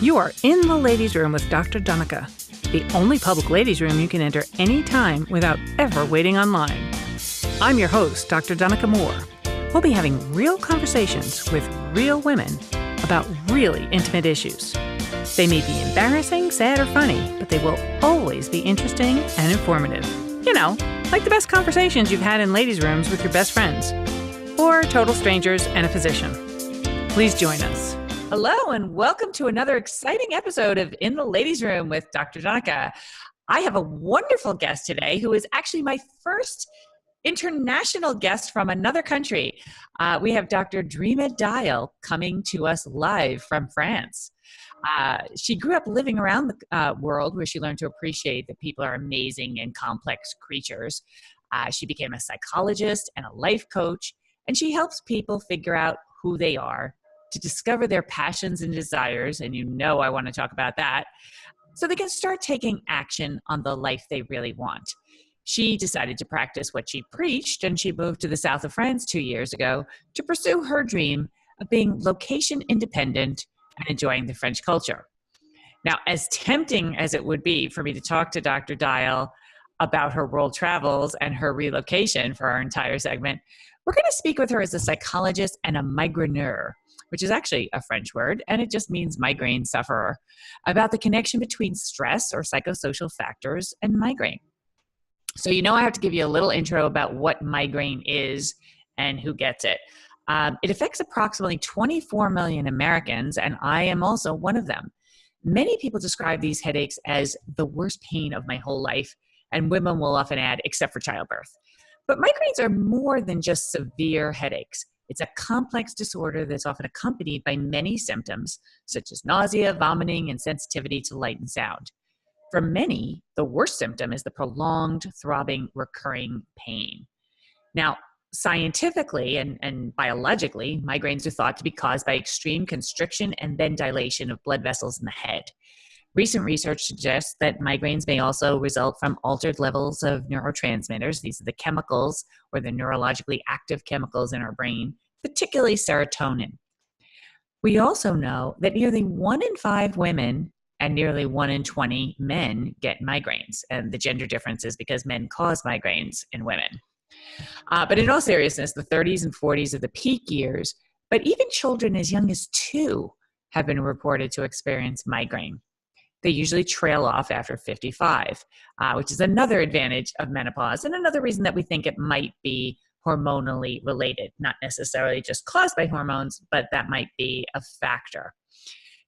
You are in the ladies' room with Dr. Donica, the only public ladies' room you can enter anytime without ever waiting online. I'm your host, Dr. Donica Moore. We'll be having real conversations with real women about really intimate issues. They may be embarrassing, sad, or funny, but they will always be interesting and informative. You know, like the best conversations you've had in ladies' rooms with your best friends, or total strangers and a physician. Please join us. Hello, and welcome to another exciting episode of In the Ladies' Room with Dr. Donica. I have a wonderful guest today who is actually my first international guest from another country. We have Dr. Drema Dial coming to us live from France. She grew up living around the world where she learned to appreciate that people are amazing and complex creatures. She became a psychologist and a life coach, and she helps people figure out who they are, to discover their passions and desires, and you know I want to talk about that, so they can start taking action on the life they really want. She decided to practice what she preached, and she moved to the south of France 2 years ago to pursue her dream of being location independent and enjoying the French culture. Now, as tempting as it would be for me to talk to Dr. Dial about her world travels and her relocation for our entire segment, we're going to speak with her as a psychologist and a migraneur, which is actually a French word, and it just means migraine sufferer, about the connection between stress or psychosocial factors and migraine. So I have to give you a little intro about what migraine is and who gets it. It affects approximately 24 million Americans, and I am also one of them. Many people describe these headaches as the worst pain of my whole life, and women will often add, except for childbirth. But migraines are more than just severe headaches. It's a complex disorder that's often accompanied by many symptoms, such as nausea, vomiting, and sensitivity to light and sound. For many, the worst symptom is the prolonged, throbbing, recurring pain. Now, scientifically and biologically, migraines are thought to be caused by extreme constriction and then dilation of blood vessels in the head. Recent research suggests that migraines may also result from altered levels of neurotransmitters. These are the chemicals or the neurologically active chemicals in our brain, particularly serotonin. We also know that nearly 1 in 5 women and nearly 1 in 20 men get migraines. And the gender difference is because men cause migraines in women. But in all seriousness, the 30s and 40s are the peak years, but even children as young as 2 have been reported to experience migraine. They usually trail off after 55, which is another advantage of menopause and another reason that we think it might be hormonally related, not necessarily just caused by hormones, but that might be a factor.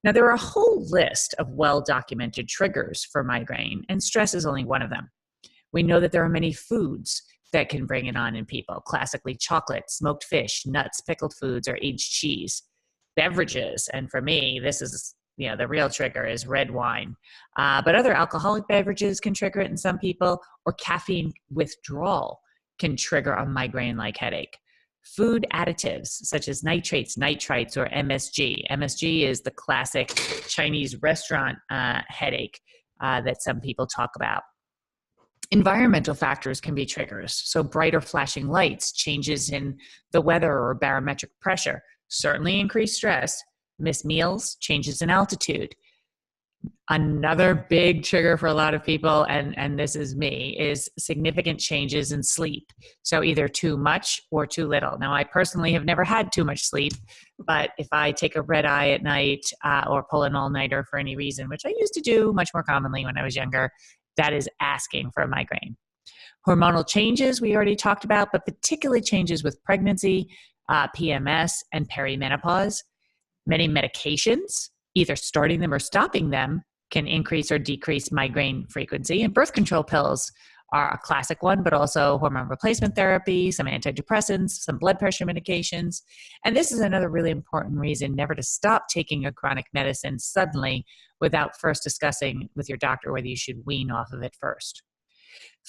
Now, there are a whole list of well-documented triggers for migraine, and stress is only one of them. We know that there are many foods that can bring it on in people, classically chocolate, smoked fish, nuts, pickled foods, or aged cheese. Beverages, and for me, this is the real trigger is red wine. But other alcoholic beverages can trigger it in some people, or caffeine withdrawal can trigger a migraine-like headache. Food additives such as nitrates, nitrites, or MSG. MSG is the classic Chinese restaurant headache that some people talk about. Environmental factors can be triggers. So bright or flashing lights, changes in the weather or barometric pressure certainly increase stress. Missed meals, changes in altitude. Another big trigger for a lot of people, and this is me, is significant changes in sleep. So either too much or too little. Now, I personally have never had too much sleep, but if I take a red eye at night or pull an all-nighter for any reason, which I used to do much more commonly when I was younger, that is asking for a migraine. Hormonal changes we already talked about, but particularly changes with pregnancy, PMS, and perimenopause. Many medications, either starting them or stopping them, can increase or decrease migraine frequency. And birth control pills are a classic one, but also hormone replacement therapy, some antidepressants, some blood pressure medications. And this is another really important reason never to stop taking a chronic medicine suddenly without first discussing with your doctor whether you should wean off of it first.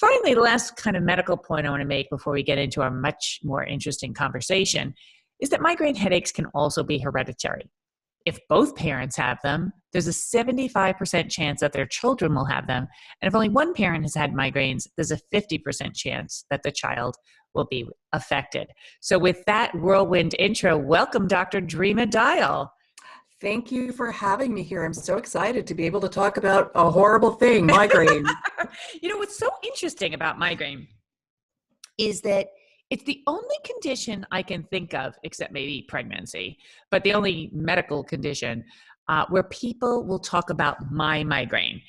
Finally, the last kind of medical point I want to make before we get into our much more interesting conversation is that migraine headaches can also be hereditary. If both parents have them, there's a 75% chance that their children will have them. And if only one parent has had migraines, there's a 50% chance that the child will be affected. So with that whirlwind intro, welcome Dr. Drema Dial. Thank you for having me here. I'm so excited to be able to talk about a horrible thing, migraine. What's so interesting about migraine is that it's the only condition I can think of, except maybe pregnancy, but the only medical condition where people will talk about my migraine.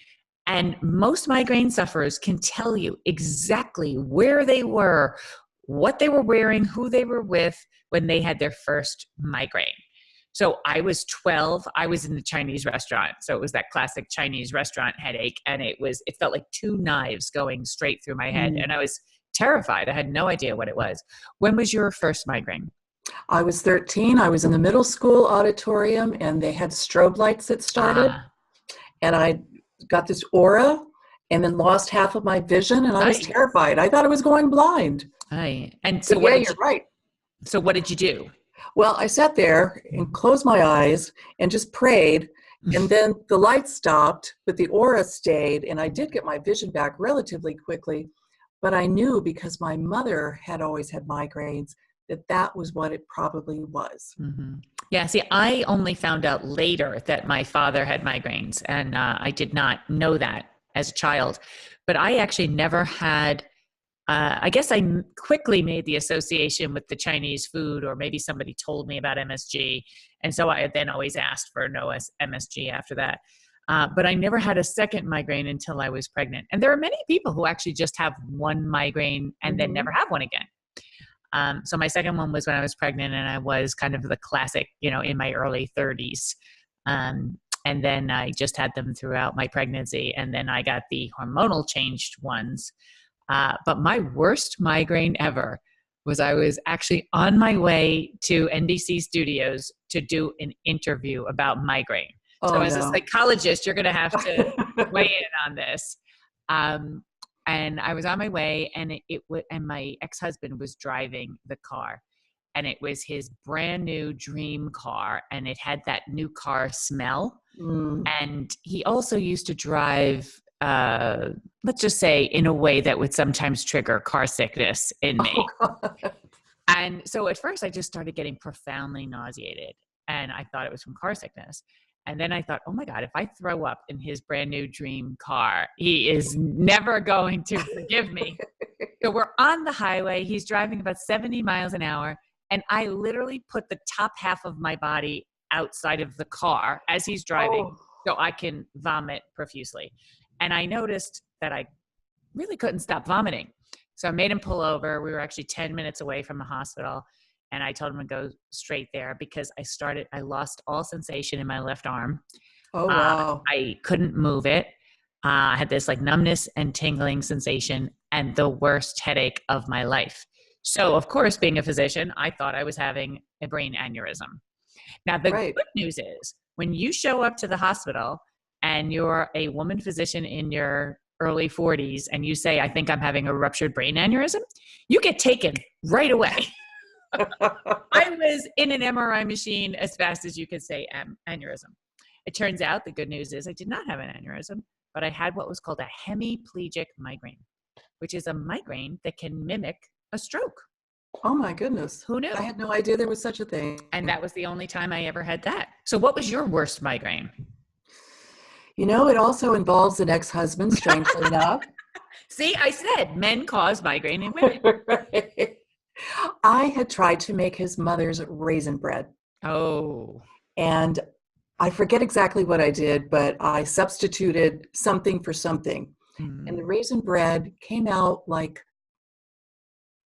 And most migraine sufferers can tell you exactly where they were, what they were wearing, who they were with when they had their first migraine. So I was 12. I was in the Chinese restaurant. So it was that classic Chinese restaurant headache. And it felt like two knives going straight through my head. And I was terrified. I had no idea what it was. When was your first migraine? I was 13. I was in the middle school auditorium and they had strobe lights that started. And I got this aura and then lost half of my vision. And I was terrified. I thought I was going blind. And so you're right. So what did you do? Well, I sat there and closed my eyes and just prayed. And then the lights stopped, but the aura stayed. And I did get my vision back relatively quickly. But I knew, because my mother had always had migraines, that was what it probably was. Mm-hmm. Yeah, see, I only found out later that my father had migraines. And I did not know that as a child. But I actually never had... I guess I quickly made the association with the Chinese food, or maybe somebody told me about MSG. And so I then always asked for no MSG after that. But I never had a second migraine until I was pregnant. And there are many people who actually just have one migraine and then never have one again. So my second one was when I was pregnant, and I was kind of the classic, in my early 30s. And then I just had them throughout my pregnancy. And then I got the hormonal changed ones. But my worst migraine ever was I was actually on my way to NBC Studios to do an interview about migraine. So as a psychologist, you're going to have to weigh in on this. And I was on my way, and and my ex-husband was driving the car, and it was his brand new dream car, and it had that new car smell. And he also used to drive, let's just say, in a way that would sometimes trigger car sickness in me. And so at first I just started getting profoundly nauseated, and I thought it was from car sickness. And then I thought, oh my God, if I throw up in his brand new dream car, he is never going to forgive me. So we're on the highway. He's driving about 70 miles an hour. And I literally put the top half of my body outside of the car as he's driving so I can vomit profusely. And I noticed that I really couldn't stop vomiting. So I made him pull over. We were actually 10 minutes away from the hospital. And I told him to go straight there because I lost all sensation in my left arm. Oh, wow. I couldn't move it. I had this numbness and tingling sensation and the worst headache of my life. So of course, being a physician, I thought I was having a brain aneurysm. Now, the good news is when you show up to the hospital and you're a woman physician in your early 40s and you say, I think I'm having a ruptured brain aneurysm, you get taken right away. I was in an MRI machine as fast as you could say aneurysm. It turns out the good news is I did not have an aneurysm, but I had what was called a hemiplegic migraine, which is a migraine that can mimic a stroke. Oh my goodness. Who knew? I had no idea there was such a thing. And that was the only time I ever had that. So what was your worst migraine? It also involves an ex-husband, strangely enough. See, I said men cause migraine in women. Right. I had tried to make his mother's raisin bread. Oh. And I forget exactly what I did, but I substituted something for something. And the raisin bread came out like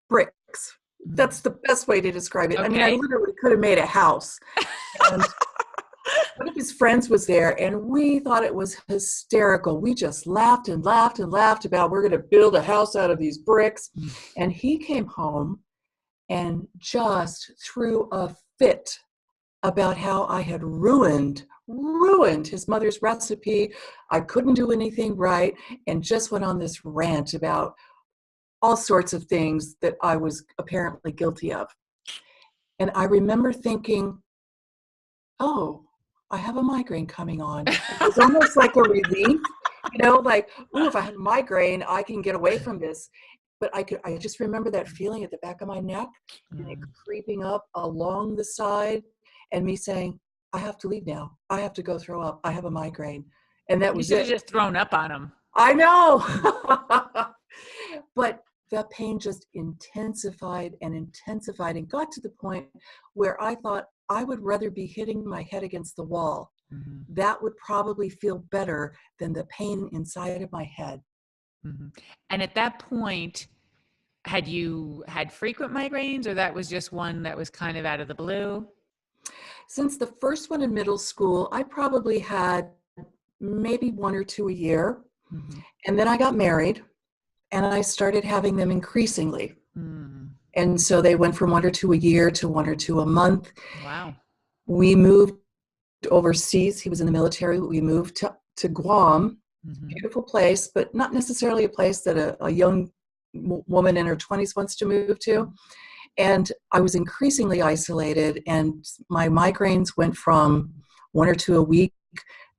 bricks. That's the best way to describe it. Okay. I mean, I literally could have made a house. And one of his friends was there, and we thought it was hysterical. We just laughed and laughed and laughed about we're going to build a house out of these bricks. And he came home and just threw a fit about how I had ruined his mother's recipe. I couldn't do anything right, and just went on this rant about all sorts of things that I was apparently guilty of. And I remember thinking, oh, I have a migraine coming on. It was almost like a relief, if I have a migraine, I can get away from this. But I just remember that feeling at the back of my neck, creeping up along the side, and me saying, I have to leave now. I have to go throw up. I have a migraine. And that You was should have it. just thrown up on them. I know. But the pain just intensified and intensified and got to the point where I thought I would rather be hitting my head against the wall. Mm-hmm. That would probably feel better than the pain inside of my head. Mm-hmm. And at that point, had you had frequent migraines, or that was just one that was kind of out of the blue? Since the first one in middle school, I probably had maybe one or two a year. Mm-hmm. And then I got married and I started having them increasingly. Mm. And so they went from one or two a year to one or two a month. Wow. We moved overseas. He was in the military. We moved to Guam, Mm-hmm. beautiful place, but not necessarily a place that a young woman in her 20s wants to move to. And I was increasingly isolated, and my migraines went from one or two a week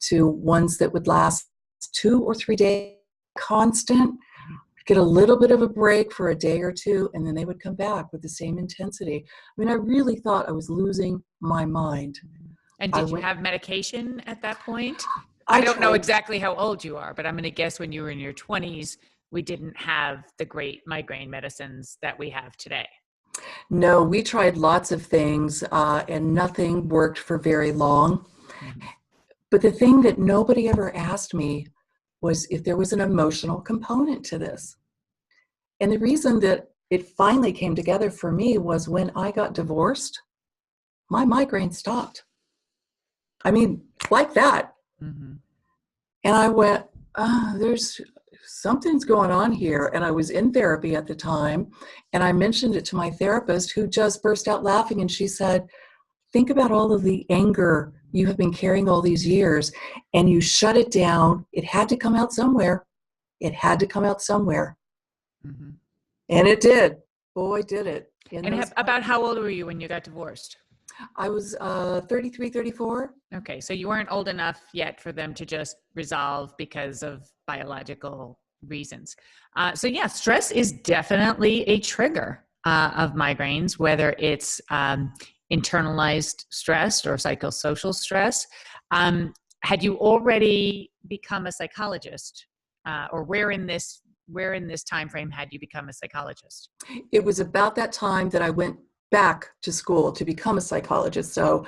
to ones that would last 2 or 3 days, constant, get a little bit of a break for a day or two, and then they would come back with the same intensity. I mean, I really thought I was losing my mind. And did you have medication at that point? I don't know exactly how old you are, but I'm going to guess when you were in your 20s, we didn't have the great migraine medicines that we have today. No, we tried lots of things, and nothing worked for very long. Mm-hmm. But the thing that nobody ever asked me was if there was an emotional component to this. And the reason that it finally came together for me was when I got divorced, my migraine stopped. I mean, like that. Mm-hmm. And I went, there's something's going on here. And I was in therapy at the time. And I mentioned it to my therapist, who just burst out laughing. And she said, think about all of the anger you have been carrying all these years, and you shut it down. It had to come out somewhere. It had to come out somewhere. Mm-hmm. And it did. Boy, did it. And about how old were you when you got divorced? I was 33, 34. Okay, so you weren't old enough yet for them to just resolve because of biological reasons. So yeah, stress is definitely a trigger of migraines, whether it's internalized stress or psychosocial stress. Had you already become a psychologist, or where in this time frame had you become a psychologist? It was about that time that I went back to school to become a psychologist. So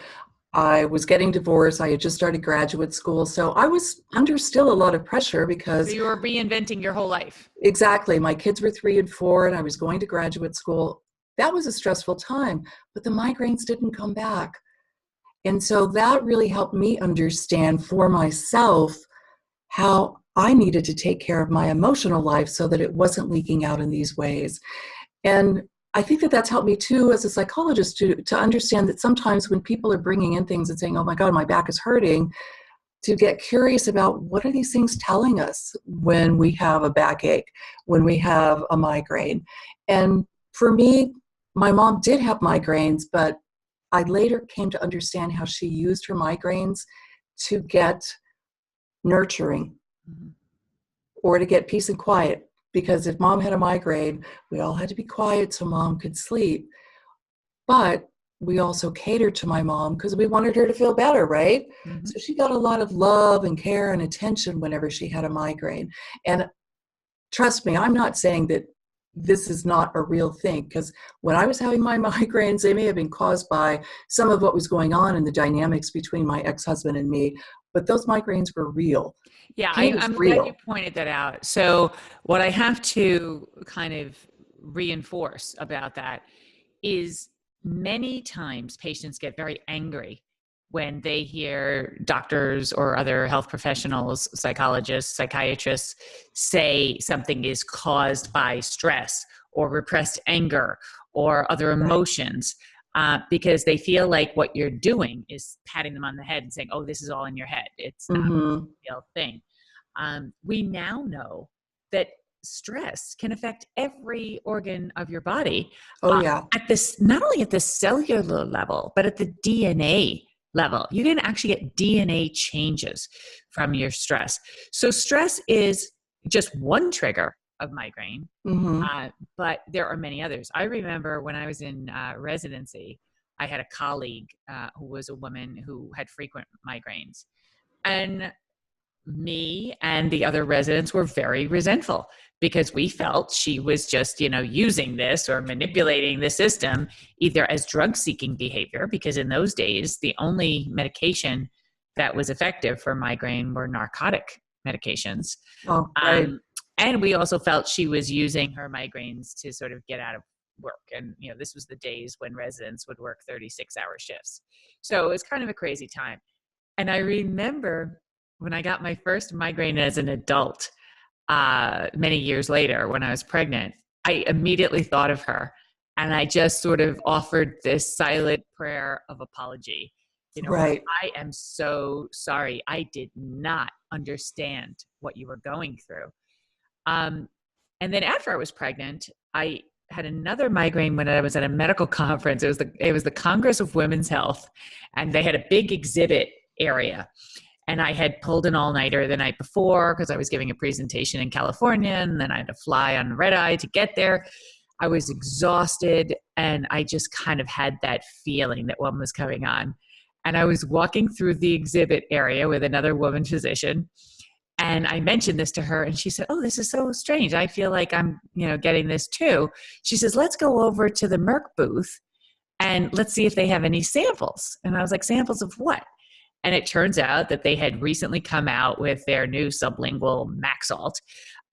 I was getting divorced. I had just started graduate school. So I was under still a lot of pressure because... So you were reinventing your whole life. Exactly. My kids were 3 and 4 and I was going to graduate school. That was a stressful time, but the migraines didn't come back. And so that really helped me understand for myself how I needed to take care of my emotional life so that it wasn't leaking out in these ways. And I think that that's helped me too as a psychologist to understand that sometimes when people are bringing in things and saying, oh my God, my back is hurting, to get curious about what are these things telling us when we have a backache, when we have a migraine. And for me, my mom did have migraines, but I later came to understand how she used her migraines to get nurturing, mm-hmm. or to get peace and quiet. Because if mom had a migraine, we all had to be quiet so mom could sleep. But we also catered to my mom because we wanted her to feel better, right? Mm-hmm. So she got a lot of love and care and attention whenever she had a migraine. And trust me, I'm not saying that this is not a real thing, because when I was having my migraines, they may have been caused by some of what was going on in the dynamics between my ex-husband and me, but those migraines were real. Yeah, I'm glad you pointed that out. So what I have to kind of reinforce about that is many times patients get very angry when they hear doctors or other health professionals, psychologists, psychiatrists say something is caused by stress or repressed anger or other emotions, because they feel like what you're doing is patting them on the head and saying, oh, this is all in your head. It's not a real thing. We now know that stress can affect every organ of your body. Oh, yeah. At this, not only at the cellular level, but at the DNA level. You can actually get DNA changes from your stress. So stress is just one trigger of migraine, but there are many others. I remember when I was in residency, I had a colleague who was a woman who had frequent migraines. And me and the other residents were very resentful because we felt she was just, using this or manipulating the system either as drug-seeking behavior, because in those days, the only medication that was effective for migraine were narcotic medications. Oh, right. And we also felt she was using her migraines to sort of get out of work. And, this was the days when residents would work 36-hour shifts. So it was kind of a crazy time. And I remember when I got my first migraine as an adult, many years later when I was pregnant, I immediately thought of her. And I just sort of offered this silent prayer of apology. Right. I am so sorry. I did not understand what you were going through. And then after I was pregnant, I had another migraine when I was at a medical conference. It was the Congress of Women's Health, and they had a big exhibit area. And I had pulled an all-nighter the night before because I was giving a presentation in California, and then I had to fly on red eye to get there. I was exhausted, and I just kind of had that feeling that one was coming on. And I was walking through the exhibit area with another woman physician, and I mentioned this to her, and she said, "Oh, this is so strange. I feel like I'm, getting this too." She says, "Let's go over to the Merck booth and let's see if they have any samples." And I was like, "Samples of what?" And it turns out that they had recently come out with their new sublingual Maxalt.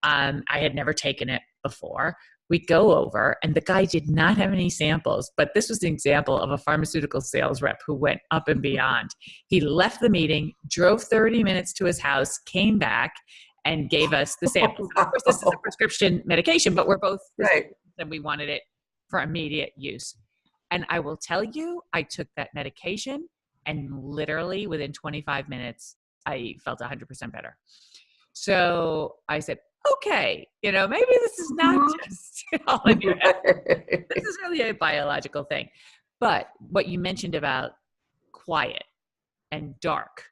I had never taken it before. We go over, and the guy did not have any samples, but this was an example of a pharmaceutical sales rep who went up and beyond. He left the meeting, drove 30 minutes to his house, came back, and gave us the samples. Of course, this is a prescription medication, but we're both right, and we wanted it for immediate use. And I will tell you, I took that medication, and literally within 25 minutes, I felt 100% better. So I said, okay, maybe this is not just all in your head. This is really a biological thing. But what you mentioned about quiet and dark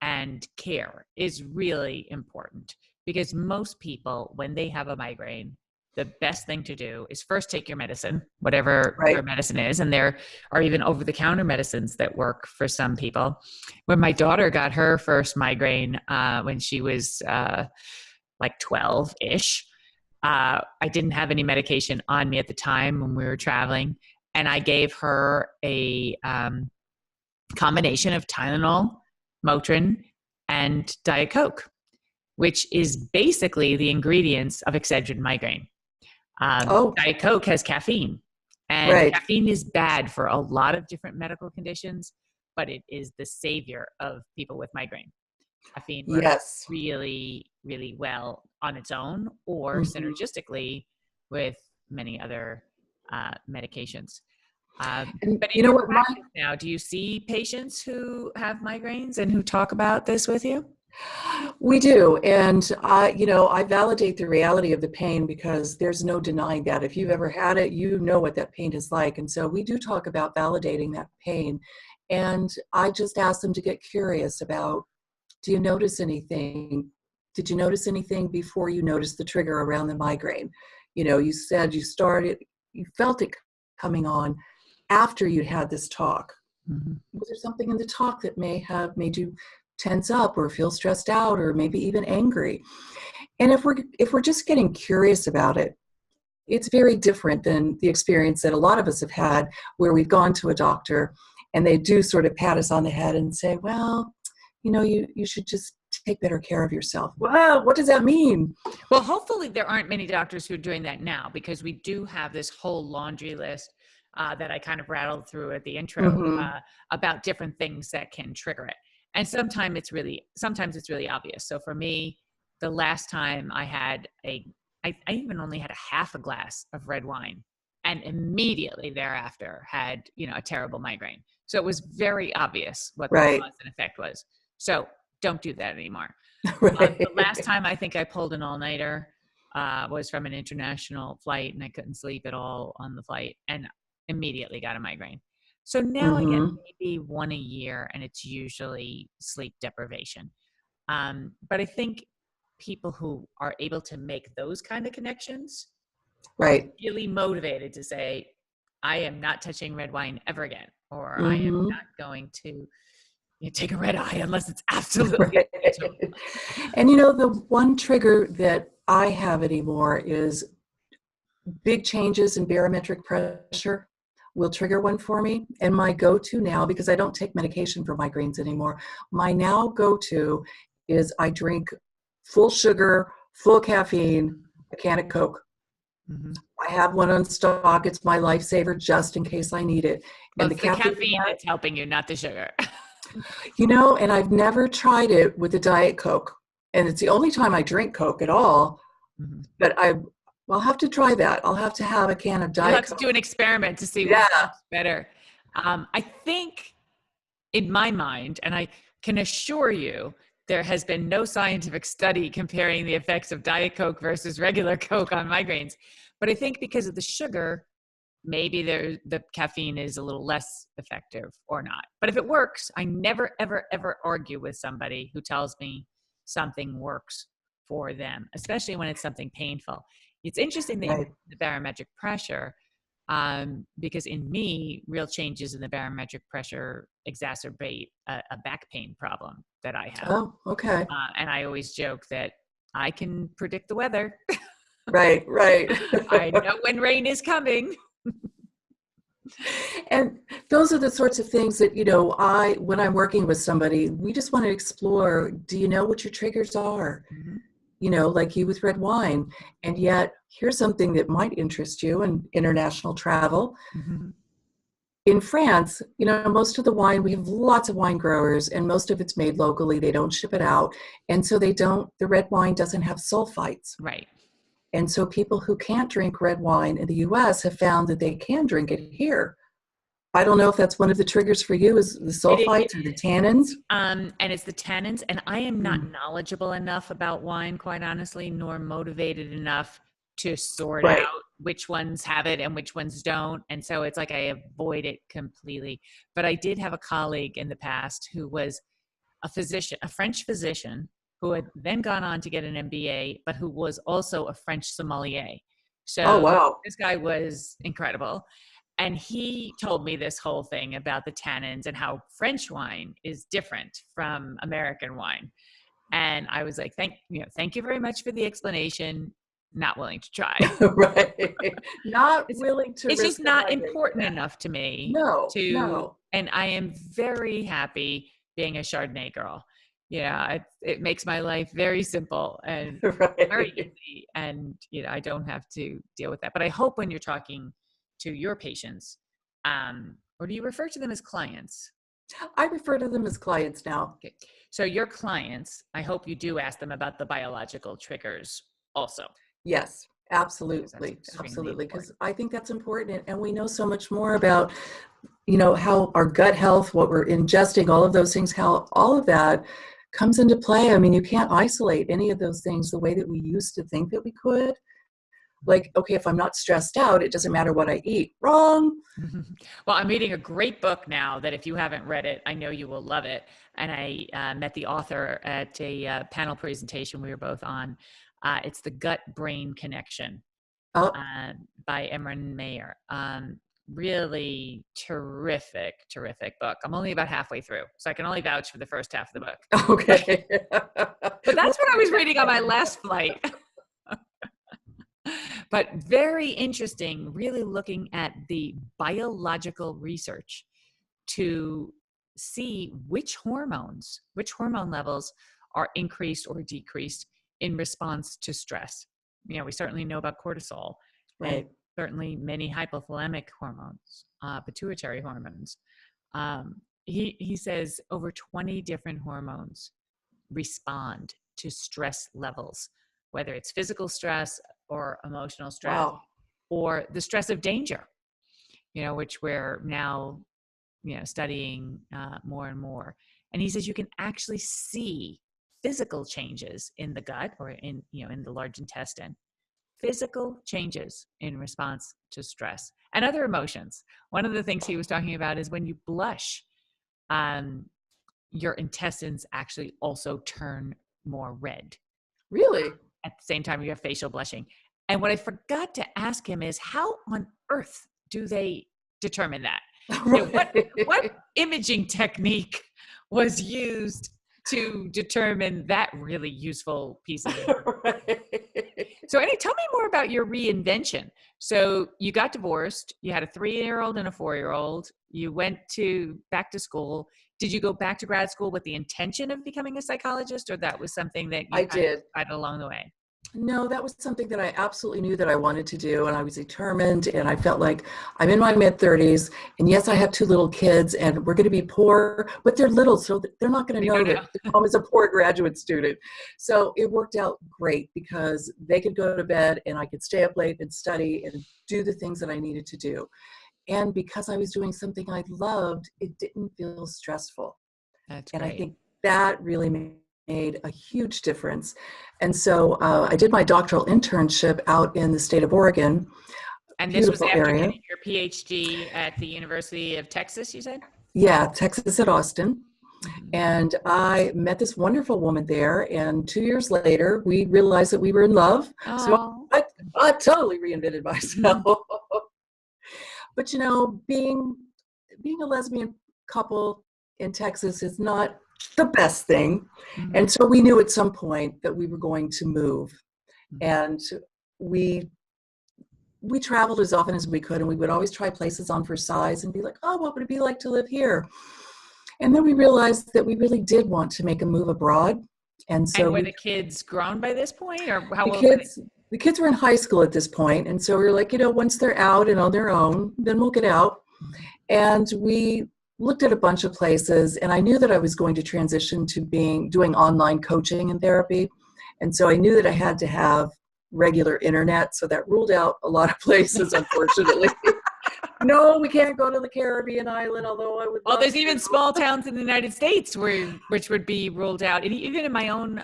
and care is really important, because most people, when they have a migraine, the best thing to do is first take your medicine, whatever your medicine is. And there are even over-the-counter medicines that work for some people. When my daughter got her first migraine when she was like 12-ish, I didn't have any medication on me at the time when we were traveling. And I gave her a combination of Tylenol, Motrin, and Diet Coke, which is basically the ingredients of Excedrin migraine. Diet Coke has caffeine, and caffeine is bad for a lot of different medical conditions, but it is the savior of people with migraine. Caffeine works really, really well on its own or synergistically with many other medications. But in your practice now, do you see patients who have migraines and who talk about this with you? We do. And, I validate the reality of the pain, because there's no denying that. If you've ever had it, you know what that pain is like. And so we do talk about validating that pain. And I just ask them to get curious about, do you notice anything? Did you notice anything before you noticed the trigger around the migraine? You said you felt it coming on after you'd had this talk. Mm-hmm. Was there something in the talk that may have made you tense up or feel stressed out or maybe even angry? And if we're just getting curious about it, it's very different than the experience that a lot of us have had, where we've gone to a doctor and they do sort of pat us on the head and say, well, you should just take better care of yourself. Well, what does that mean? Well, hopefully there aren't many doctors who are doing that now, because we do have this whole laundry list that I kind of rattled through at the intro about different things that can trigger it. And sometimes it's really obvious. So for me, the last time I had I even only had a half a glass of red wine, and immediately thereafter had, a terrible migraine. So it was very obvious what the cause and effect was. So don't do that anymore. The last time I think I pulled an all-nighter was from an international flight, and I couldn't sleep at all on the flight and immediately got a migraine. So now I get maybe one a year, and it's usually sleep deprivation. But I think people who are able to make those kind of connections are really motivated to say, I am not touching red wine ever again, or I am Mm-hmm. not going to take a red eye unless it's absolutely Right. essential. And the one trigger that I have anymore is big changes in barometric pressure will trigger one for me. And my go-to now, because I don't take medication for migraines anymore, my now go-to is I drink full sugar, full caffeine, a can of Coke. Mm-hmm. I have one on stock. It's my lifesaver just in case I need it. Well, And the it's the caffeine that, that's helping you, not the sugar. and I've never tried it with a Diet Coke. And it's the only time I drink Coke at all. Mm-hmm. But I'll have to try that. I'll have to have a can of Diet You'll have Coke. to do an experiment to see what works better. I think in my mind, and I can assure you, there has been no scientific study comparing the effects of Diet Coke versus regular Coke on migraines. But I think because of the sugar, maybe the caffeine is a little less effective or not. But if it works, I never, ever, ever argue with somebody who tells me something works for them, especially when it's something painful. It's interesting that you mentioned the barometric pressure, because in me, real changes in the barometric pressure exacerbate a back pain problem that I have. Oh, okay. And I always joke that I can predict the weather. Right. I know when rain is coming. And those are the sorts of things that, when I'm working with somebody, we just want to explore, do you know what your triggers are? Mm-hmm. Like you with red wine. And yet, here's something that might interest you in international travel. Mm-hmm. In France, most of the wine, we have lots of wine growers, and most of it's made locally. They don't ship it out. And so the red wine doesn't have sulfites. Right. And so people who can't drink red wine in the US have found that they can drink it here. I don't know if that's one of the triggers for you, is the sulfites or the tannins. And it's the tannins. And I am not knowledgeable enough about wine, quite honestly, nor motivated enough to sort out which ones have it and which ones don't. And so it's like I avoid it completely. But I did have a colleague in the past who was a physician, a French physician, who had then gone on to get an MBA, but who was also a French sommelier. So this guy was incredible. And he told me this whole thing about the tannins and how French wine is different from American wine. And I was like, thank you very much for the explanation. Not willing to try. Right. Not willing to. It's just not important enough to me. No. And I am very happy being a Chardonnay girl. It makes my life very simple and very easy. And, I don't have to deal with that. But I hope when you're talking to your patients, or do you refer to them as clients? I refer to them as clients now. Okay. So your clients, I hope you do ask them about the biological triggers also. Yes, absolutely. Absolutely. Because I think that's important. And we know so much more about, how our gut health, what we're ingesting, all of those things, how all of that comes into play. I mean, you can't isolate any of those things the way that we used to think that we could. Like, okay, if I'm not stressed out, it doesn't matter what I eat. Wrong. Well, I'm reading a great book now that if you haven't read it, I know you will love it. And I met the author at a panel presentation we were both on. It's The Gut-Brain Connection by Emran Mayer. Really terrific book. I'm only about halfway through, so I can only vouch for the first half of the book. Okay. But that's what I was reading on my last flight. But very interesting, really looking at the biological research to see which hormone levels are increased or decreased in response to stress. We certainly know about cortisol, right? Certainly many hypothalamic hormones, pituitary hormones. He says over 20 different hormones respond to stress levels, whether it's physical stress or emotional stress, or the stress of danger, which we're now, studying more and more. And he says you can actually see physical changes in the gut or in the large intestine, physical changes in response to stress and other emotions. One of the things he was talking about is when you blush, your intestines actually also turn more red. Really? At the same time you have facial blushing. And what I forgot to ask him is how on earth do they determine that? What imaging technique was used to determine that really useful piece of it? Right. So, Annie, tell me more about your reinvention. So, you got divorced. You had a 3-year-old and a 4-year-old. You went back to school. Did you go back to grad school with the intention of becoming a psychologist, or that was something that you I kind of did. decided along the way? No, that was something that I absolutely knew that I wanted to do, and I was determined, and I felt like I'm in my mid-30s, and yes, I have 2 little kids, and we're going to be poor, but they're little, so they're not going to They know don't that know. their mom is a poor graduate student. So it worked out great because they could go to bed, and I could stay up late and study and do the things that I needed to do. And because I was doing something I loved, it didn't feel stressful. That's And I great. think that really made a huge difference. And so I did my doctoral internship out in the state of Oregon, And this was beautiful after area. getting your PhD at the University of Texas, you said? Yeah, Texas at Austin. Mhm. And I met this wonderful woman there. And 2 years later, we realized that we were in love. So Oh. I totally reinvented myself. But being a lesbian couple in Texas is not the best thing. Mhm. And so we knew at some point that we were going to move. Mhm. And we we traveled as often as we could, and we would always try places on for size and be like, oh, what would it be like to live here? And then we realized that we really did want to make a move abroad. And so And were the kids grown by this point, or how the old were they? kids the kids were in high school at this point, and so we were like, once they're out and on their own, then we'll get out. Mhm. And we looked at a bunch of places, and I knew that I was going to transition to doing online coaching and therapy. And so I knew that I had to have regular internet, so that ruled out a lot of places, unfortunately. No, we can't go to the Caribbean island, although I would Well, love there's even to. small towns in the United States which would be ruled out. And even in my own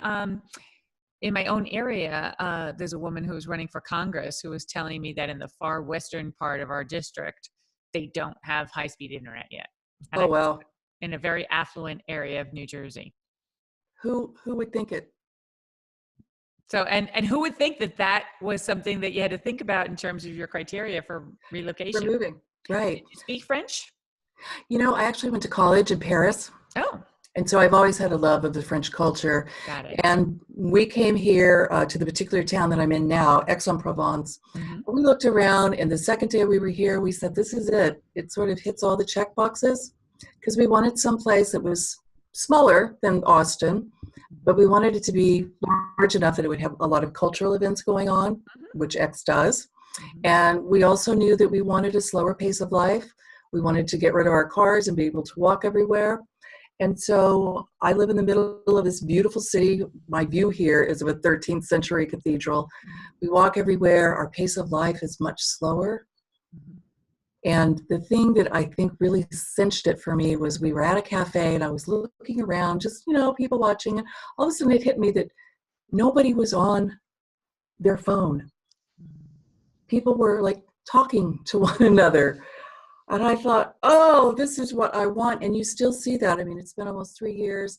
area, there's a woman who was running for Congress who was telling me that in the far western part of our district, they don't have high-speed internet yet. And Oh, well, in a very affluent area of New Jersey. who would think it? So, and who would think that that was something that you had to think about in terms of your criteria for For relocation? moving, right. Did you speak French? I actually went to college in Paris. Oh, And so I've always had a love of the French culture. got it. And we came here to the particular town that I'm in now, Aix-en-Provence. Mm-hmm. We looked around, and the second day we were here, we said, this is it. It sort of hits all the check boxes, because we wanted some place that was smaller than Austin, but we wanted it to be large enough that it would have a lot of cultural events going on, Mm-hmm. which X does. Mm-hmm. And we also knew that we wanted a slower pace of life. We wanted to get rid of our cars and be able to walk everywhere. And so I live in the middle of this beautiful city. My view here is of a 13th century cathedral. We walk everywhere. Our pace of life is much slower. Mm-hmm. And the thing that I think really cinched it for me was we were at a cafe and I was looking around, just, people watching. And all of a sudden it hit me that nobody was on their phone. People were like talking to one another. And I thought, oh, this is what I want. And you still see that. I mean, it's been almost 3 years.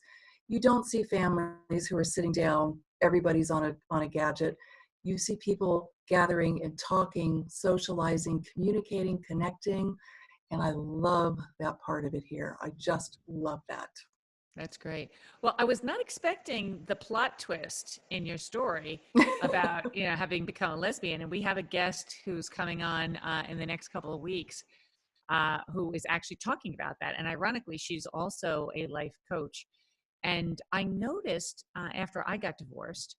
You don't see families who are sitting down. Everybody's on a gadget. You see people gathering and talking, socializing, communicating, connecting. And I love that part of it here. I just love that. That's great. Well, I was not expecting the plot twist in your story about, having become a lesbian. And we have a guest who's coming on in the next couple of weeks who is actually talking about that. And ironically, she's also a life coach. And I noticed after I got divorced,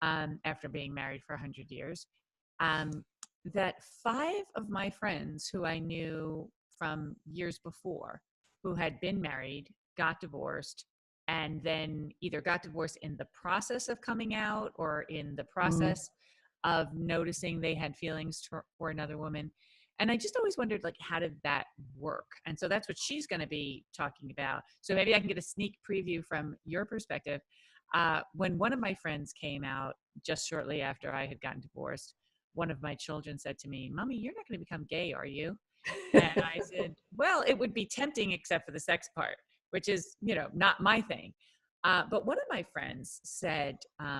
after being married for 100 years, that 5 of my friends who I knew from years before who had been married got divorced, and then either got divorced in the process of coming out or in the process of noticing they had feelings for another woman. And I just always wondered, like, how did that work? And so that's what she's going to be talking about. So maybe I can get a sneak preview from your perspective. When one of my friends came out just shortly after I had gotten divorced, one of my children said to me, "Mommy, you're not going to become gay, are you?" And I said, "Well, it would be tempting except for the sex part, which is, not my thing." But one of my friends said,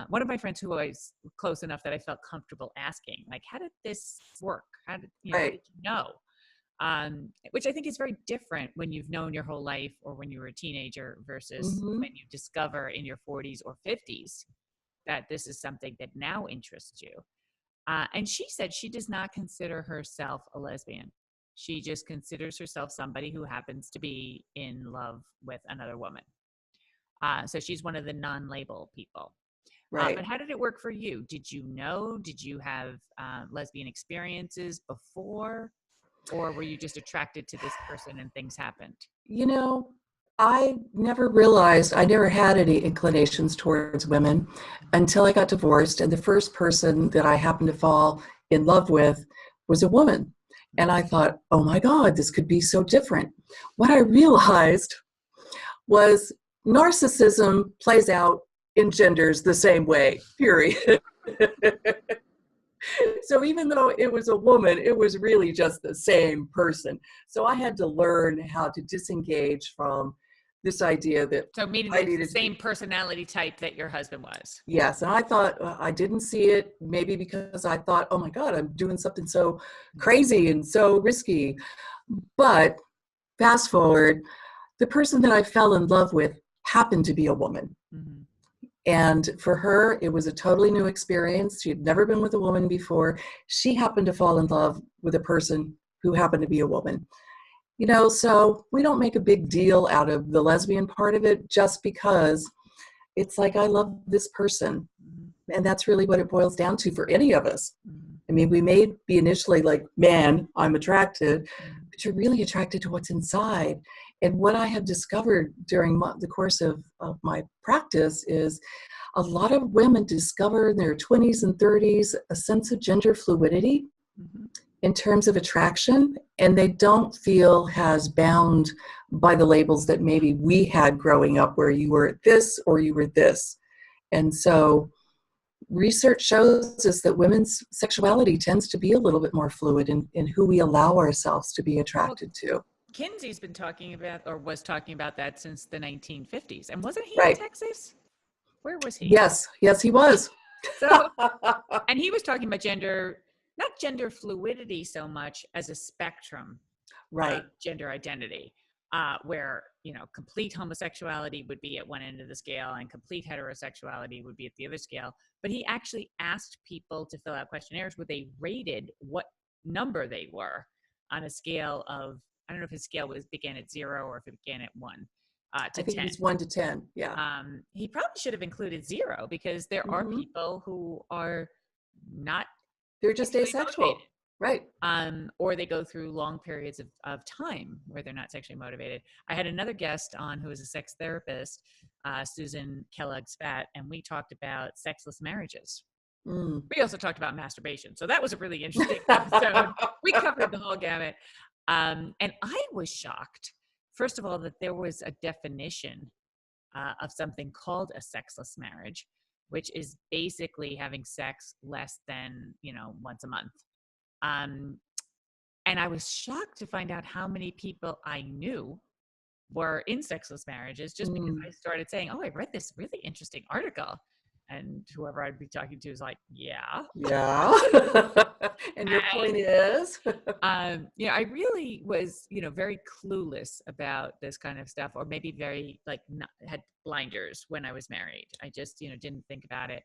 one of my friends who was close enough that I felt comfortable asking, like, how did this work? How did Right. you know? which I think is very different when you've known your whole life or when you were a teenager versus Mm-hmm. when you discover in your 40s or 50s that this is something that now interests you. And she said she does not consider herself a lesbian. She just considers herself somebody who happens to be in love with another woman. So she's one of the non-label people. Right. But how did it work for you? Did you know? Did you have lesbian experiences before? Or were you just attracted to this person and things happened? You know, I never realized I never had any inclinations towards women until I got divorced. And the first person that I happened to fall in love with was a woman. And I thought, oh my God, this could be so different. What I realized was narcissism plays out in genders the same way, period. So even though it was a woman, it was really just the same person. So I had to learn how to disengage from this idea that So meaning I it's the needed same personality type that your husband was. Yes, and I thought I didn't see it, maybe because I thought, oh my God, I'm doing something so crazy and so risky. But fast forward, the person that I fell in love with happened to be a woman. Mm-hmm. And for her, it was a totally new experience. She had never been with a woman before. She happened to fall in love with a person who happened to be a woman. You know, so we don't make a big deal out of the lesbian part of it just because it's like, I love this person. Mm-hmm. And that's really what it boils down to for any of us. Mm-hmm. I mean, we may be initially like, man, I'm attracted, Mm-hmm. but you're really attracted to what's inside. And what I have discovered during the course of my practice is a lot of women discover in their 20s and 30s a sense of gender fluidity Mm-hmm. in terms of attraction, and they don't feel as bound by the labels that maybe we had growing up, where you were this or you were this. And so research shows us that women's sexuality tends to be a little bit more fluid in who we allow ourselves to be attracted to. Kinsey's been talking about, or was talking about that since the 1950s. And wasn't he Right. in Texas? Where was he? Yes, he was. So, and he was talking about gender, not gender fluidity so much as a spectrum Right. of gender identity, where, you know, complete homosexuality would be at one end of the scale and complete heterosexuality would be at the other scale. But he actually asked people to fill out questionnaires where they rated what number they were on a scale of, I don't know if his scale began at 0 or if it began at 1 to I think 10. it was 1 to 10. Yeah. He probably should have included 0 because there are Mhm. people who are not They're just sexually asexual. motivated. Right. Or they go through long periods of time where they're not sexually motivated. I had another guest on who is a sex therapist, Susan Kellogg-Spat, and we talked about sexless marriages. Mm. We also talked about masturbation. So that was a really interesting episode. We covered the whole gamut. And I was shocked, first of all, that there was a definition of something called a sexless marriage, which is basically having sex less than, once a month. And I was shocked to find out how many people I knew were in sexless marriages just because I started saying, oh, I read this really interesting article. And whoever I'd be talking to is like, yeah. Yeah. And your point is? I really was, very clueless about this kind of stuff, or maybe very had blinders when I was married. I just, didn't think about it.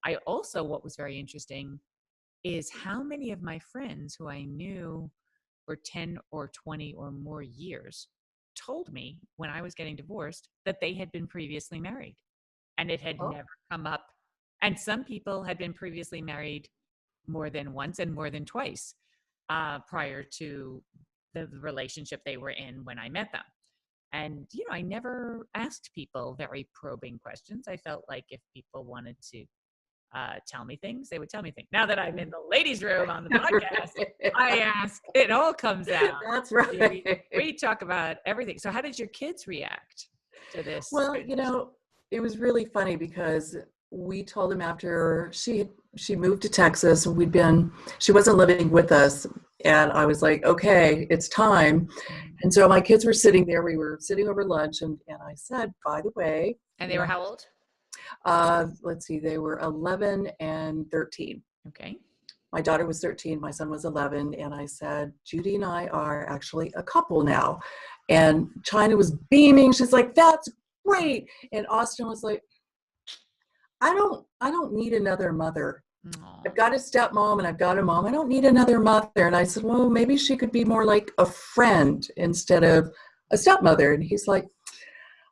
I also, what was very interesting is how many of my friends who I knew for 10 or 20 or more years told me when I was getting divorced that they had been previously married and it had never come up. And some people had been previously married more than once and more than twice prior to the relationship they were in when I met them. And, I never asked people very probing questions. I felt like if people wanted to tell me things, they would tell me things. Now that I'm in the ladies' room on the podcast, I ask, it all comes out. That's right. We talk about everything. So how did your kids react to this? Well, it was really funny because we told them after she moved to Texas, and she wasn't living with us. And I was like, okay, it's time. And so my kids were sitting there, we were sitting over lunch, and I said, by the way. And they were how old? Let's see, they were 11 and 13. Okay. My daughter was 13, my son was 11, and I said, Judy and I are actually a couple now. And China was beaming. She's like, that's great. And Austin was like, I don't need another mother. Aw. I've got a stepmom and I've got a mom. I don't need another mother. And I said, well, maybe she could be more like a friend instead of a stepmother. And he's like,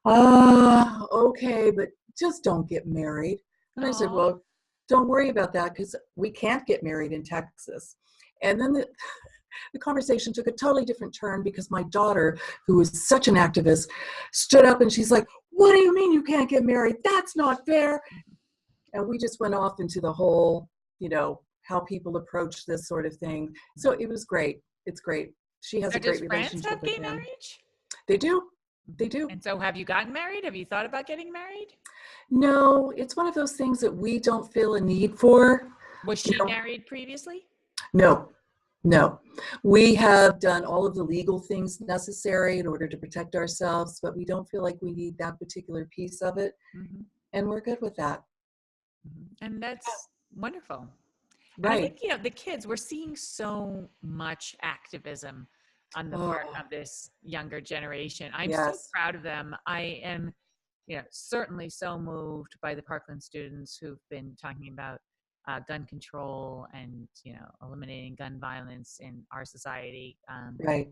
okay, but just don't get married. And I said, Aw. well, don't worry about that because we can't get married in Texas. And then the conversation took a totally different turn because my daughter, who is such an activist, stood up and she's like, what do you mean you can't get married? That's not fair. And we just went off into the whole, how people approach this sort of thing. So it was great. It's great. She has So a great does France relationship have with gay him. marriage? They do. They do. And so have you gotten married? Have you thought about getting married? No, it's one of those things that we don't feel a need for. Was she married previously? No. We have done all of the legal things necessary in order to protect ourselves, but we don't feel like we need that particular piece of it. Mm-hmm. And we're good with that. And that's wonderful. Right. I think, the kids, we're seeing so much activism on the part of this younger generation. I'm so proud of them. I am, certainly so moved by the Parkland students who've been talking about gun control and, eliminating gun violence in our society, Right.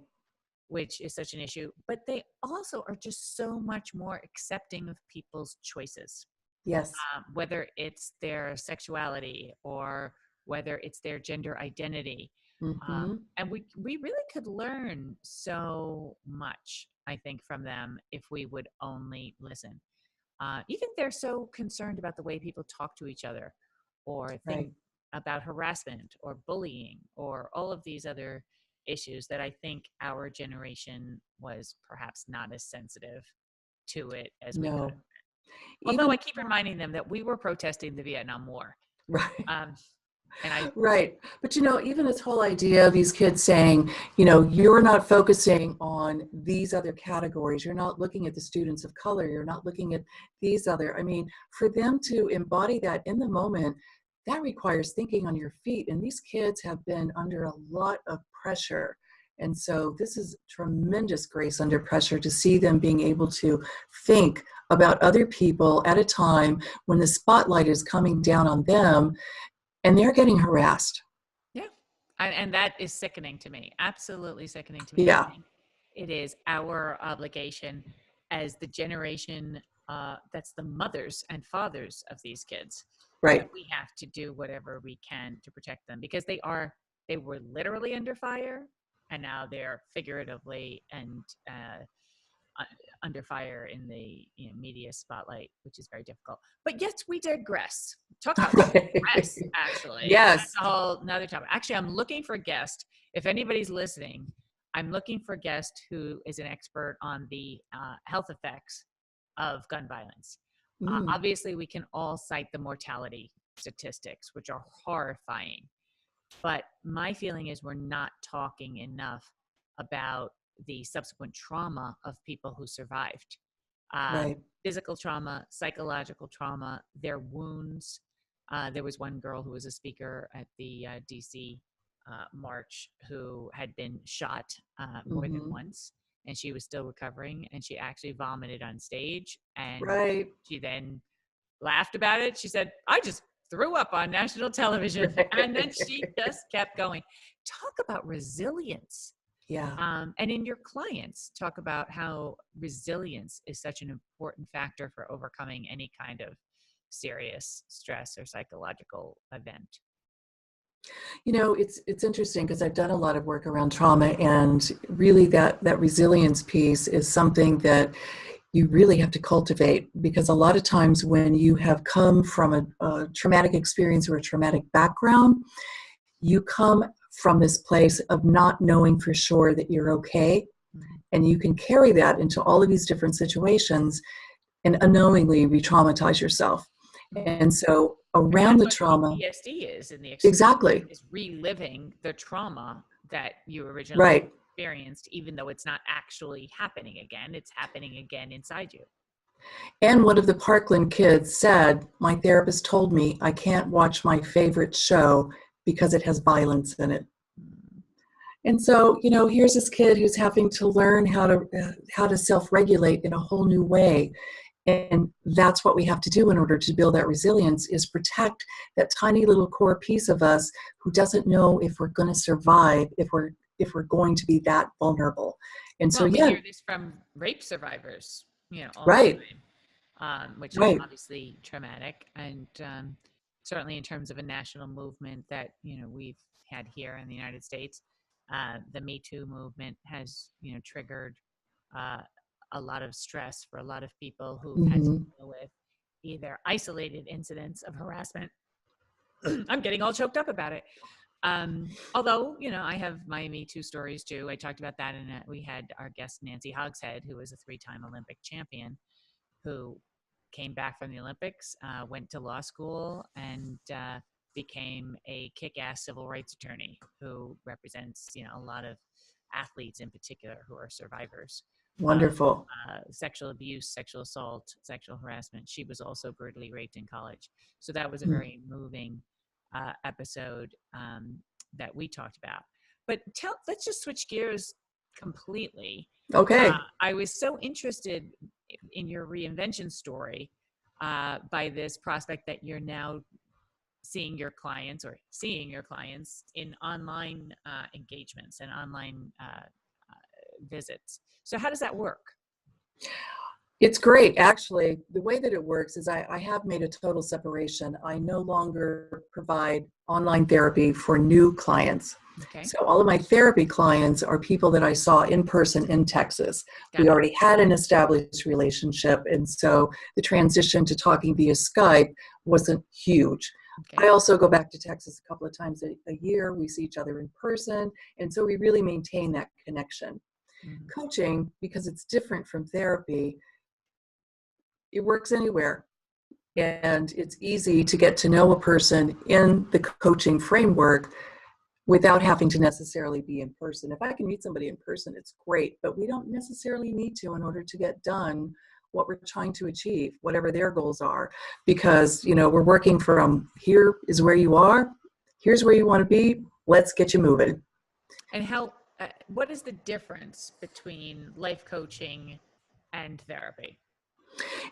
which is such an issue. But they also are just so much more accepting of people's choices. Yes. Whether it's their sexuality or whether it's their gender identity. Mm-hmm. And we really could learn so much, I think, from them if we would only listen. Even they're so concerned about the way people talk to each other or think about harassment or bullying or all of these other issues that I think our generation was perhaps not as sensitive to it as we could have been. Although I keep reminding them that we were protesting the Vietnam War. Right. Right. But, even this whole idea of these kids saying, you're not focusing on these other categories. You're not looking at the students of color. You're not looking at these other, for them to embody that in the moment, that requires thinking on your feet. And these kids have been under a lot of pressure. And so this is tremendous grace under pressure to see them being able to think about other people at a time when the spotlight is coming down on them and they're getting harassed. Yeah. And that is sickening to me. Absolutely sickening to me. Yeah. I think it is our obligation as the generation that's the mothers and fathers of these kids. Right. We have to do whatever we can to protect them because they were literally under fire and now they're figuratively and under fire in the media spotlight, which is very difficult. But yet we digress. Talk about digress, actually. Yes. That's a whole another topic. Actually, I'm looking for a guest. If anybody's listening, I'm looking for a guest who is an expert on the health effects of gun violence. Obviously, we can all cite the mortality statistics, which are horrifying. But my feeling is we're not talking enough about the subsequent trauma of people who survived. Physical trauma, psychological trauma, their wounds. There was one girl who was a speaker at the DC march who had been shot more than once, and she was still recovering, and she actually vomited on stage, and she then laughed about it. She said, I just threw up on national television, and then she just kept going. Talk about resilience. Yeah. And in your clients, talk about how resilience is such an important factor for overcoming any kind of serious stress or psychological event. It's interesting because I've done a lot of work around trauma, and really that resilience piece is something that you really have to cultivate, because a lot of times when you have come from a traumatic experience or a traumatic background, you come from this place of not knowing for sure that you're okay. And you can carry that into all of these different situations and unknowingly re-traumatize yourself. And so around the trauma, PTSD is in the exactly is reliving the trauma that you originally experienced, even though it's not actually happening again. It's happening again inside you. And one of the Parkland kids said, my therapist told me I can't watch my favorite show because it has violence in it. And so, here's this kid who's having to learn how to self-regulate in a whole new way. And that's what we have to do in order to build that resilience, is protect that tiny little core piece of us who doesn't know if we're going to survive, if we're going to be that vulnerable. And so, we hear this from rape survivors, all the time, which is obviously traumatic. And certainly in terms of a national movement that, we've had here in the United States, the Me Too movement has, triggered a lot of stress for a lot of people who had to deal with either isolated incidents of harassment. I'm getting all choked up about it. Although, I have my Me Too stories too. I talked about that, and we had our guest Nancy Hogshead, who was a 3-time Olympic champion, who came back from the Olympics, went to law school, and became a kick-ass civil rights attorney who represents, a lot of athletes in particular who are survivors. Wonderful. Sexual abuse, sexual assault, sexual harassment. She was also brutally raped in college. So that was a very moving episode that we talked about. But let's just switch gears completely. Okay. I was so interested in your reinvention story by this prospect that you're now seeing your clients in online engagements and online visits. So how does that work? It's great. Actually, the way that it works is I have made a total separation. I no longer provide online therapy for new clients. Okay. So all of my therapy clients are people that I saw in person in Texas. We already had an established relationship. And so the transition to talking via Skype wasn't huge. Okay. I also go back to Texas a couple of times a year. We see each other in person. And so we really maintain that connection. Coaching, because it's different from therapy, it works anywhere. And it's easy to get to know a person in the coaching framework without having to necessarily be in person. If I can meet somebody in person, it's great, but we don't necessarily need to in order to get done what we're trying to achieve, whatever their goals are, because, we're working from here is where you are, here's where you want to be, let's get you moving. And what is the difference between life coaching and therapy?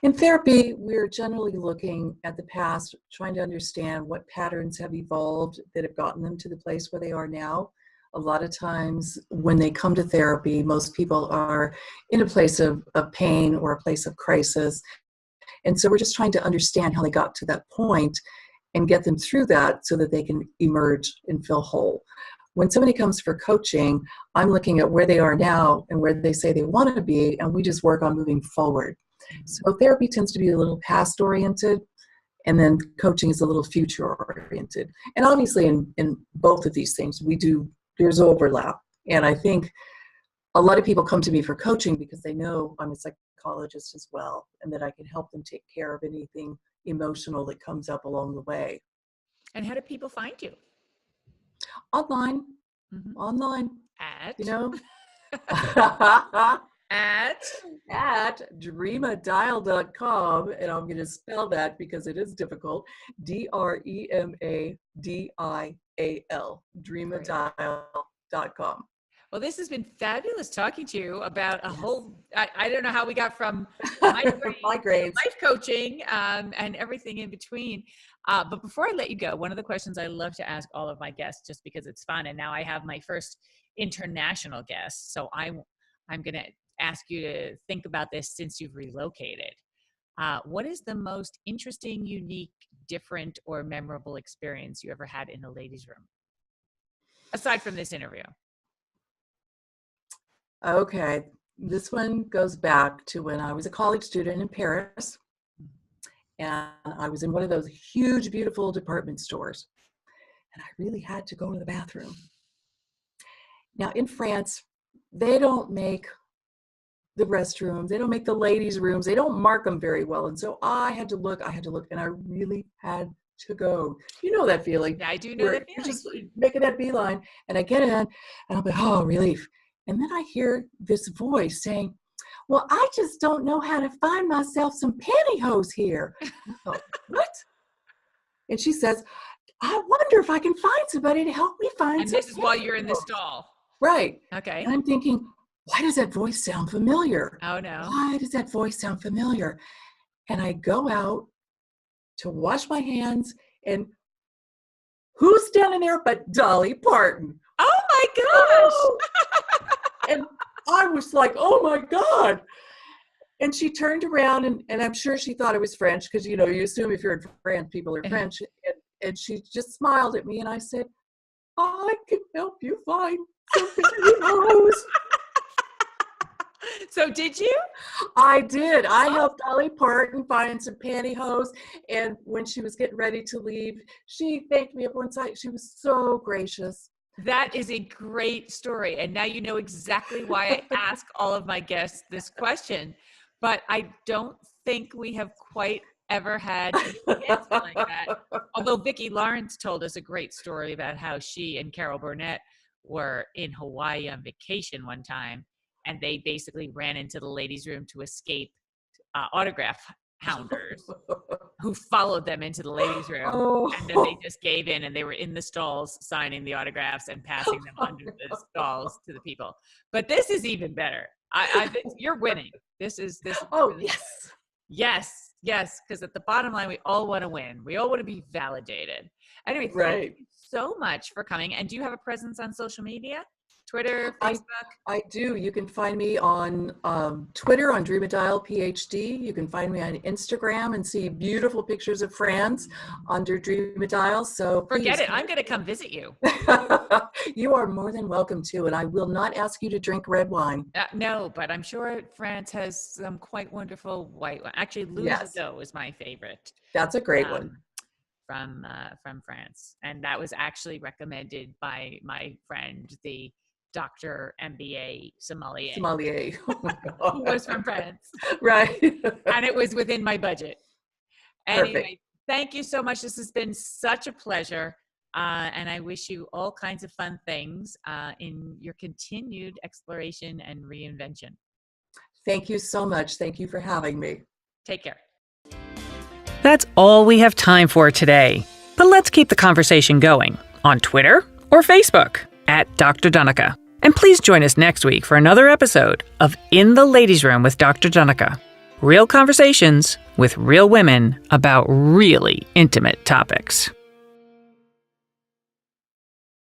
In therapy, we're generally looking at the past, trying to understand what patterns have evolved that have gotten them to the place where they are now. A lot of times when they come to therapy, most people are in a place of pain or a place of crisis. And so we're just trying to understand how they got to that point and get them through that so that they can emerge and feel whole. When somebody comes for coaching, I'm looking at where they are now and where they say they want to be, and we just work on moving forward. So therapy tends to be a little past-oriented, and then coaching is a little future-oriented. And obviously in both of these things, there's overlap. And I think a lot of people come to me for coaching because they know I'm a psychologist as well, and that I can help them take care of anything emotional that comes up along the way. And how do people find you? Online. At at DremaDial.com, and I'm going to spell that because it is difficult. DremaDial, DremaDial.com. Well, this has been fabulous talking to you about a whole, I don't know how we got from migraines, life coaching, and everything in between. But before I let you go, one of the questions I love to ask all of my guests, just because it's fun, and now I have my first international guest, so I'm going to ask you to think about this since you've relocated. What is the most interesting, unique, different, or memorable experience you ever had in a ladies' room, aside from this interview? Okay, this one goes back to when I was a college student in Paris, and I was in one of those huge, beautiful department stores, and I really had to go to the bathroom. Now, in France, they don't make the restrooms, they don't make the ladies' rooms, they don't mark them very well, and so I had to look, and I really had to go. You know that feeling? Yeah, I do know that feeling. You're just making that beeline, and I get in, and I'm like, oh, relief. And then I hear this voice saying, well, I just don't know how to find myself some pantyhose here. I thought, what? And she says, I wonder if I can find somebody to help me find. And this is while you're in the stall. Right. Okay. And I'm thinking, why does that voice sound familiar? Oh, no. Why does that voice sound familiar? And I go out to wash my hands, and who's standing there but Dolly Parton? Oh, my gosh. And I was like, oh, my God. And she turned around, and I'm sure she thought it was French, because, you assume if you're in France, people are French. And she just smiled at me, and I said, I can help you find some pantyhose. So did you? I did. I helped Dolly Parton find some pantyhose. And when she was getting ready to leave, she thanked me up one side. She was so gracious. That is a great story. And now you know exactly why I ask all of my guests this question. But I don't think we have quite ever had an answer like that. Although Vicki Lawrence told us a great story about how she and Carol Burnett were in Hawaii on vacation one time, and they basically ran into the ladies' room to escape autograph hounders who followed them into the ladies' room. Oh. And then they just gave in, and they were in the stalls signing the autographs and passing them under the stalls to the people. But this is even better. You're winning. This is. Oh, really, yes. yes. Because at the bottom line, we all want to win. We all want to be validated. Anyway, Right. thank you so much for coming. And do you have a presence on social media? Twitter, Facebook? I do. You can find me on Twitter on Drema Dial PhD. You can find me on Instagram and see beautiful pictures of France under Drema Dial. So forget it. I'm going to come visit you. You are more than welcome to, and I will not ask you to drink red wine. No, but I'm sure France has some quite wonderful white wine. Actually, Louis is my favorite. That's a great one. From France. And that was actually recommended by my friend, the Dr. MBA sommelier. Oh my God. Who was from France. Right. And it was within my budget. Anyway, Perfect. Thank you so much. This has been such a pleasure. And I wish you all kinds of fun things in your continued exploration and reinvention. Thank you so much. Thank you for having me. Take care. That's all we have time for today. But let's keep the conversation going on Twitter or Facebook at Dr. Donica. And please join us next week for another episode of In the Ladies' Room with Dr. Donica. Real conversations with real women about really intimate topics.